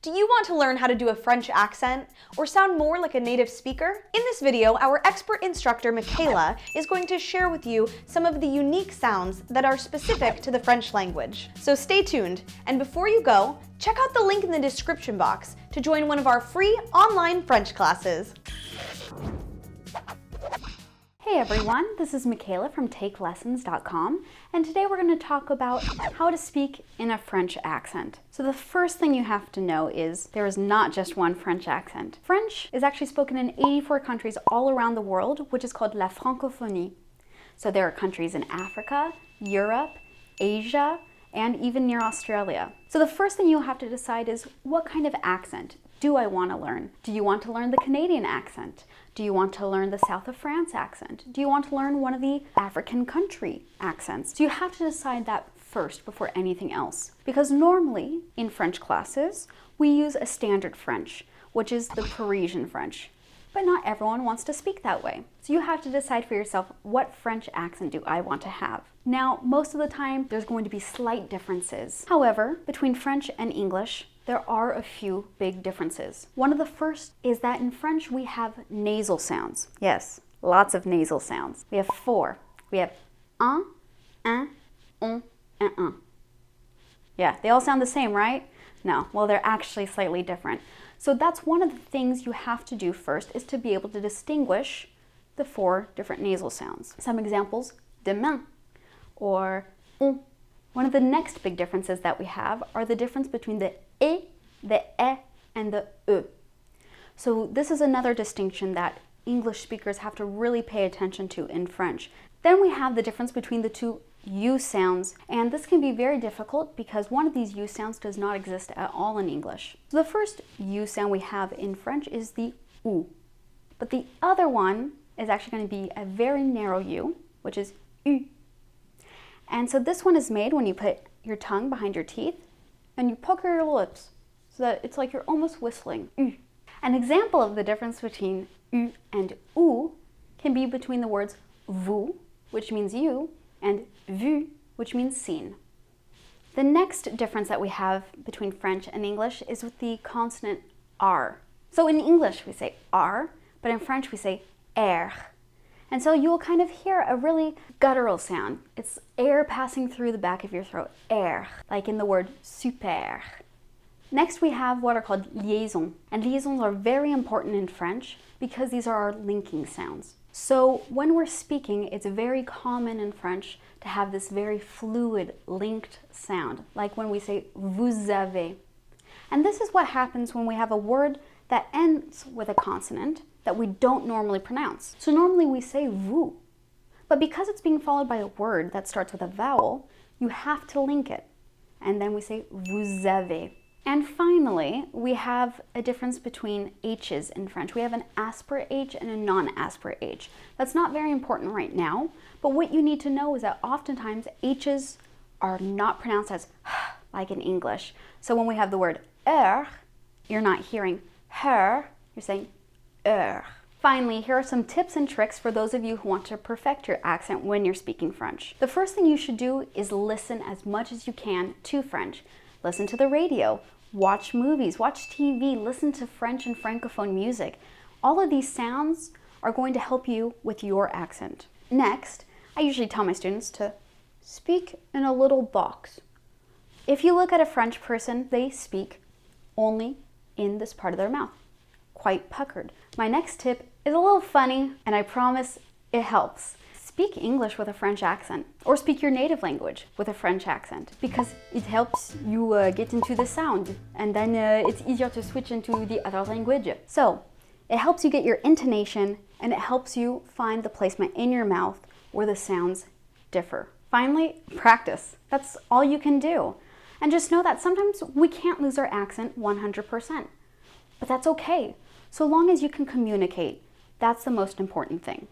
Do you want to learn how to do a French accent or sound more like a native speaker? In this video, our expert instructor, Mikayla, is going to share with you some of the unique sounds that are specific to the French language. So stay tuned, and before you go, check out the link in the description box to join one of our free online French classes. Hey everyone, this is Mikayla from takelessons.com, and today we're going to talk about how to speak in a French accent. So the first thing you have to know is there is not just one French accent. French is actually spoken in 84 countries all around the world, which is called la francophonie. So there are countries in Africa, Europe, Asia, and even near Australia. So the first thing you'll have to decide is, what kind of accent do I want to learn? Do you want to learn the Canadian accent? Do you want to learn the South of France accent? Do you want to learn one of the African country accents? So you have to decide that first before anything else. Because normally in French classes, we use a standard French, which is the Parisian French. But not everyone wants to speak that way. So you have to decide for yourself, what French accent do I want to have? Now, most of the time, there's going to be slight differences. However, between French and English, there are a few big differences. One of the first is that in French, we have nasal sounds. Yes, lots of nasal sounds. We have 4. We have un, and un. Yeah, they all sound the same, right? No, well, they're actually slightly different. So that's one of the things you have to do first, is to be able to distinguish the 4 different nasal sounds. Some examples, demain or on. One of the next big differences that we have are the difference between the e, the e, and the e. So this is another distinction that English speakers have to really pay attention to in French. Then we have the difference between the 2 U sounds, and this can be very difficult because one of these U sounds does not exist at all in English. So the first U sound we have in French is the U, but the other one is actually going to be a very narrow U, which is U. And so this one is made when you put your tongue behind your teeth and you pucker your lips so that it's like you're almost whistling. U. An example of the difference between U and OO can be between the words vous, which means you, and vu, which means seen. The next difference that we have between French and English is with the consonant R. So in English we say R, but in French we say R. And so you'll kind of hear a really guttural sound. It's air passing through the back of your throat, air, like in the word super. Next we have what are called liaisons. And liaisons are very important in French because these are our linking sounds. So when we're speaking, it's very common in French to have this very fluid linked sound, like when we say vous avez. And this is what happens when we have a word that ends with a consonant that we don't normally pronounce. So normally we say vous, but because it's being followed by a word that starts with a vowel, you have to link it. And then we say vous avez. And finally, we have a difference between H's in French. We have an aspirate H and a non-aspirate H. That's not very important right now, but what you need to know is that oftentimes H's are not pronounced as like in English. So when we have the word you're not hearing her, you're saying Finally, here are some tips and tricks for those of you who want to perfect your accent when you're speaking French. The first thing you should do is listen as much as you can to French. Listen to the radio, watch movies, watch TV, listen to French and Francophone music. All of these sounds are going to help you with your accent. Next, I usually tell my students to speak in a little box. If you look at a French person, they speak only in this part of their mouth, quite puckered. My next tip is a little funny, and I promise it helps. Speak English with a French accent, or speak your native language with a French accent, because it helps you get into the sound, and then it's easier to switch into the other language. So it helps you get your intonation, and it helps you find the placement in your mouth where the sounds differ. Finally, practice. That's all you can do. And just know that sometimes we can't lose our accent 100%, but that's okay. So long as you can communicate, that's the most important thing.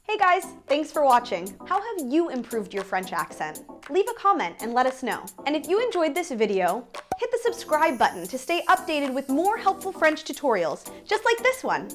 Hey guys, thanks for watching. How have you improved your French accent? Leave a comment and let us know. And if you enjoyed this video, hit the subscribe button to stay updated with more helpful French tutorials, just like this one.